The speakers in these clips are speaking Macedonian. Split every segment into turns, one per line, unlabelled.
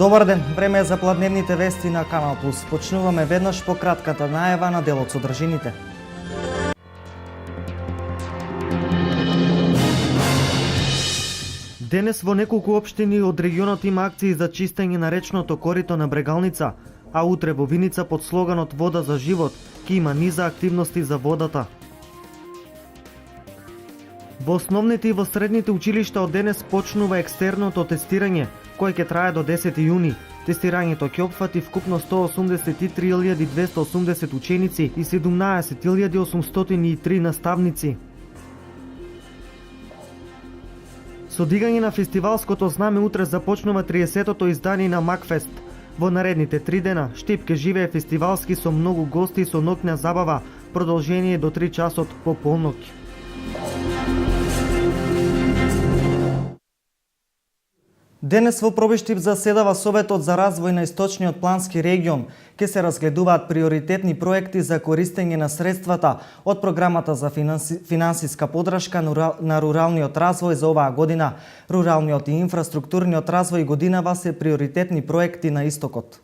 Добар ден, време е за пладневните вести на Канал Плюс. Почнуваме веднаш по кратката најава на дел од содржините. Денес во неколку општини од регионот има акции за чистење на речното корито на Брегалница, а утре во Виница под слоганот Вода за живот ќе има низа активности за водата. Во основните и во средните училишта од денес почнува екстерното тестирање, кој ќе трае до 10 јуни. Тестирањето ќе опфати вкупно 183.280 ученици и 17.803 наставници. Со дигање на фестивалското знаме утре започнува 30-тото издание на Макфест. Во наредните 3 дена Штип ќе живее фестивалски со многу гости со ноќна забава, продолжение до 3 часот по полноќ. Денес во Пробиштип заседава Советот за развој на Источниот плански регион. Ке се разгледуваат приоритетни проекти за користење на средствата од програмата за финансиска подршка на руралниот развој за оваа година. Руралниот и инфраструктурниот развој годинава се приоритетни проекти на истокот.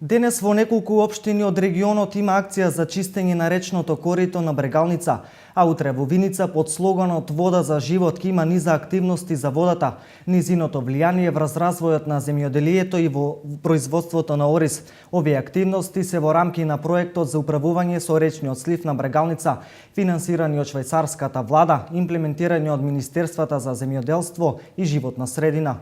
Денес во неколку општини од регионот има акција за чистење на речното корито на Брегалница, а утре во Виница под слоганот Вода за живот ќе има низа активности за водата, низиното влијание врз развојот на земјоделието и во производството на ориз. Овие активности се во рамки на проектот за управување со речниот слив на Брегалница, финансирани од швајцарската влада, имплементирани од Министерствата за земјоделство и животна средина.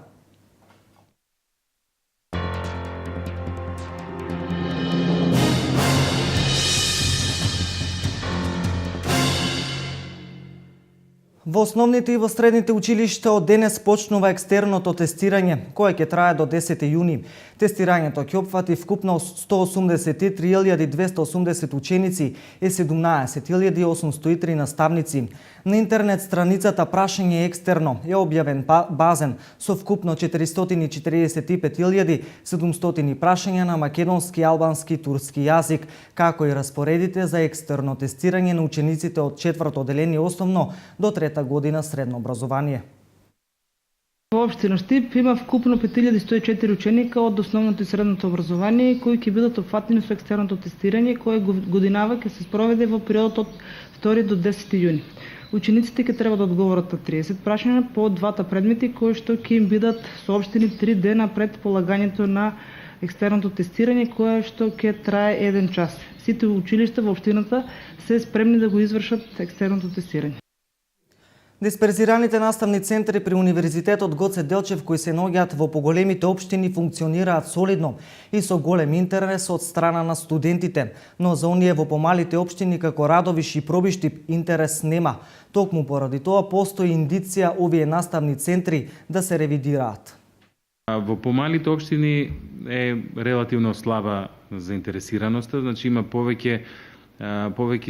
Во основните и во средните училишта од денес почнува екстерното тестирање, кое ќе трае до 10 јуни. Тестирањето ќе опфати вкупно 183.280 ученици и 17.803 наставници. На интернет страницата Прашање екстерно е објавен базен со вкупно 445.700 прашања на македонски, албански, турски јазик, како и распоредите за екстерно тестирање на учениците од 4-то одделение основно до 3-та година средно образование.
Во општина Штип има вкупно 5104 ученика од основното и средното образование кои ќе бидат опфатени со екстерното тестирање кое годинава ќе се спроведе во периодот од 2 до 10 јуни. Учениците ќе треба да одговорат на 30 прашања по двата предмети кои што ќе им бидат соопштени 3 дена пред полагањето на екстерното тестирање кое што ќе трае 1 час. Сите училишта во општината се спремни да го извршат екстерното тестирање.
Дисперзираните наставни центри при Универзитетот Гоце Делчев кои се наоѓаат во поголемите општини функционираат солидно и со голем интерес од страна на студентите, но за оние во помалите општини како Радовиш и Пробиштип интерес нема. Токму поради тоа постои индиција овие наставни центри да се ревидираат.
Во помалите општини е релативно слаба заинтересираноста, значи има повеќе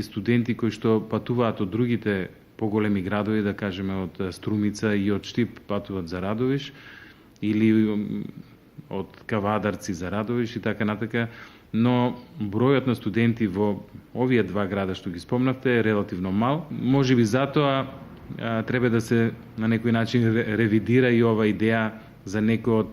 студенти кои што патуваат од другите поголеми градови, да кажеме од Струмица и од Штип патуваат за Радовиш или од Кавадарци за Радовиш и така натака, но бројот на студенти во овие два града што ги спомнавте е релативно мал. Можеби затоа треба да се на некој начин ревидира и ова идеја за некој од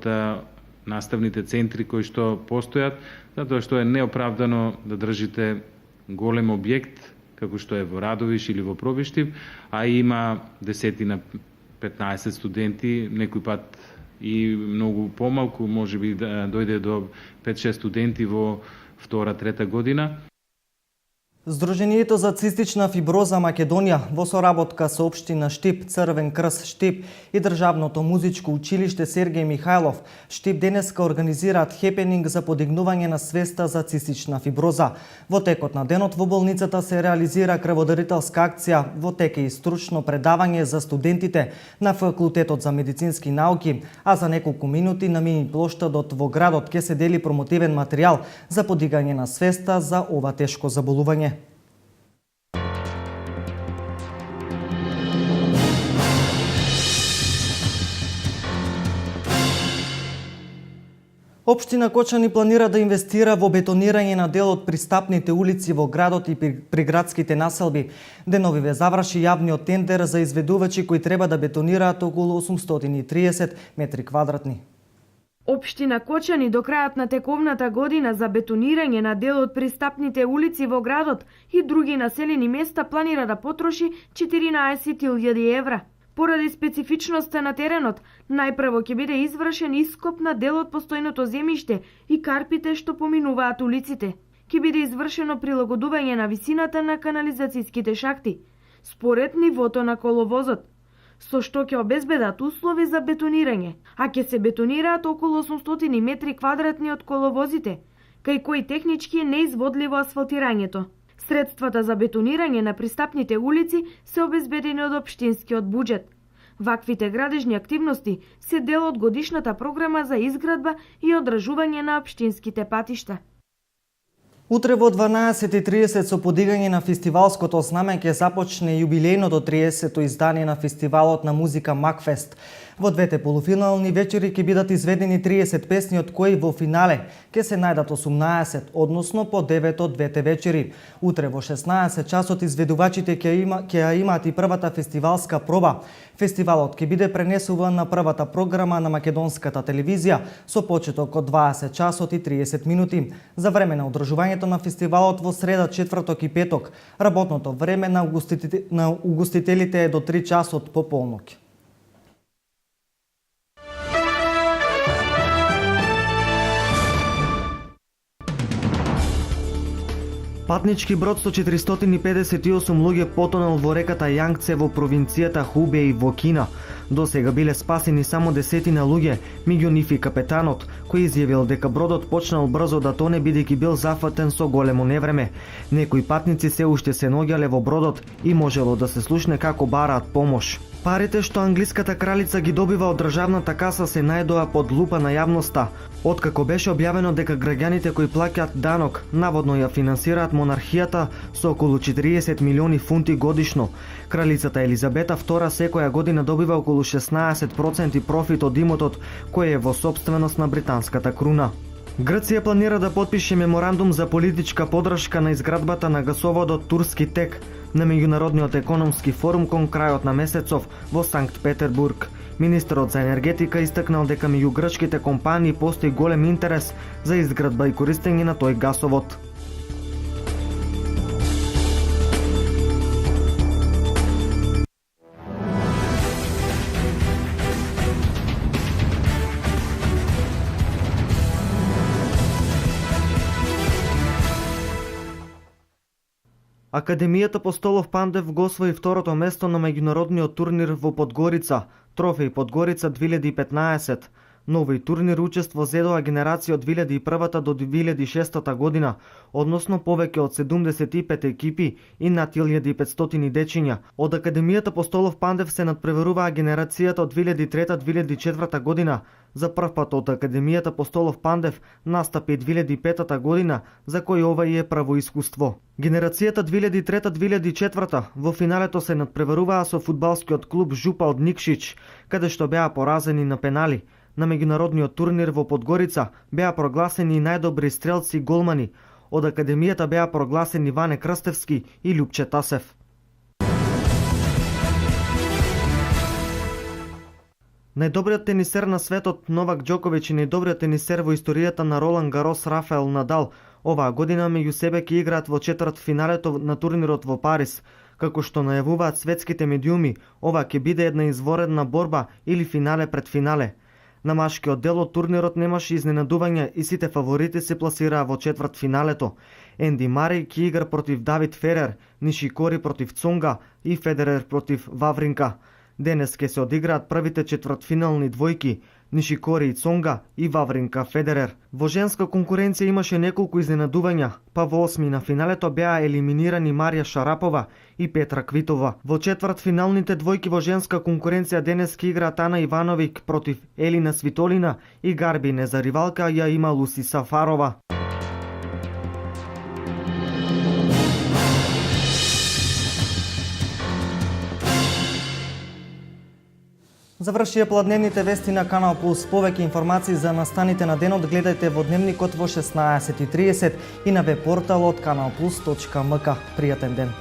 наставните центри кои што постојат, затоа што е неоправдано да држите голем објект како што е во Радовиш или во Пробиштип, а има 10-15 студенти, некој пат и многу помалку, можеби да дојде до 5-6 студенти во 2-3 година.
Сдруженијето за цистична фиброза Македонија во соработка со општина Штип, Црвен крст Штип и Државното музичко училиште Сергеј Михајлов Штип денеска организираат хепенинг за подигнување на свеста за цистична фиброза. Во текот на денот во болницата се реализира крводарителска акција, во тек и стручно предавање за студентите на Факултетот за медицински науки, а за неколку минути на мини плоштадот во градот ќе се дели промотивен материјал за подигање на свеста за ова тешко заболување. Општина Кочани планира да инвестира во бетонирање на дел од пристапните улици во градот и приградските населби. Деновиве заврши јавниот тендер за изведувачи кои треба да бетонираат околу 830 метри квадратни.
Општина Кочани до крајот на тековната година за бетонирање на дел од пристапните улици во градот и други населени места планира да потроши 14.000 евра. Поради специфичноста на теренот, најпрво ќе биде извршен ископ на дел од постојното земјиште и карпите што поминуваат улиците. Ќе биде извршено прилагодување на висината на канализацијските шахти, според нивото на коловозот, со што ќе обезбедат услови за бетонирање, а ќе се бетонираат околу 800 метри квадратни од коловозите, кај кои технички е неизводливо асфалтирањето. Средствата за бетонирање на пристапните улици се обезбедени од општинскиот буџет. Ваквите градежни активности се дел од годишната програма за изградба и одржување на општинските патишта.
Утре во 12:30 со подигање на фестивалското знаме ќе започне јубилејното 30-то издание на фестивалот на музика Макфест. Во двете полуфинални вечери ќе бидат изведени 30 песни, од кои во финале ќе се најдат 18, односно по 9 од двете вечери. Утре во 16 часот изведувачите ќе имаат и првата фестивалска проба. Фестивалот ќе биде пренесуван на првата програма на македонската телевизија со почеток од 20 часот и 30 минути. За време на одржувањето на фестивалот во среда, четврток и петок, работното време на угостителите е до 3 часот по полноќ. Патнички брод со 458 луѓе потонал во реката Јангце во провинцијата Хубеј во Кина. До сега биле спасени само 10 луѓе, меѓу нив и капетанот, кој изјавил дека бродот почнал брзо да тоне бидејќи бил зафатен со големо невреме. Некои патници се уште се наоѓале во бродот и можело да се слушне како бараат помош. Парите што англиската кралица ги добива од државната каса се најдоа под лупа на јавноста, откако беше објавено дека граѓаните кои плаќаат данок наводно ја финансираат монархијата со околу 40 милиони фунти годишно. Кралицата Елизабета II секоја година добива околу 16% профит од имотот кој е во сопственост на британската круна. Грција планира да потпише меморандум за политичка поддршка на изградбата на гасоводот Турски тек на меѓународниот економски форум кон крајот на месецов во Санкт Петербург. Министерот за енергетика истакнал дека меѓу грчките компании постои голем интерес за изградба и користење на тој гасовод. Академијата Апостолов Пандев го освои второто место на меѓународниот турнир во Подгорица, Трофеј Подгорица 2015. На овој турнир учество зедоа генерација од 2001 до 2006 година, односно повеќе од 75 екипи и над 1500 дечиња. Од Академијата Апостолов Пандев се надпреваруваа генерацијата од 2003-2004 година. За прв пат од Академијата Апостолов Пандев настапи 2005 година, за кој ова и е прво искуство. Генерацијата 2003-2004 во финалето се надпреваруваа со фудбалскиот клуб Жупа од Никшич, каде што беа поразени на пенали. На меѓународниот турнир во Подгорица беа прогласени најдобри стрелци и голмани. Од Академијата беа прогласени Ване Крстевски и Љупче Тасев. Најдобриот тенисер на светот Новак Џоковиќ и најдобриот тенисер во историјата на Ролан Гарос Рафаел Надал оваа година меѓу себе ќе играат во четвртфиналето на турнирот во Париз. Како што најавуваат светските медиуми, ова ќе биде една изворедна борба или финале пред финале. На машкиот дел од турнирот немаше изненадувања и сите фаворити се пласираа во четвртфиналето. Енди Мареј ќе игра против Давид Ферер, Нишикори против Цонга и Федерер против Вавринка. Денес ќе се одиграат првите четвртфинални двојки Нишикори и Цонга и Вавринка Федерер. Во женска конкуренција имаше неколку изненадувања, па во осми на финалето беа елиминирани Марија Шарапова и Петра Квитова. Во четвртфиналните двојки во женска конкуренција денес ќе играат Ана Ивановиќ против Елина Свитолина и Гарбине за ривалка ја има Луси Сафарова. Завршија пладневните вести на Канал Плюс. Повеќе информации за настаните на денот гледајте во дневникот во 16:30 и на веб порталот kanalplus.mk. Пријатен ден.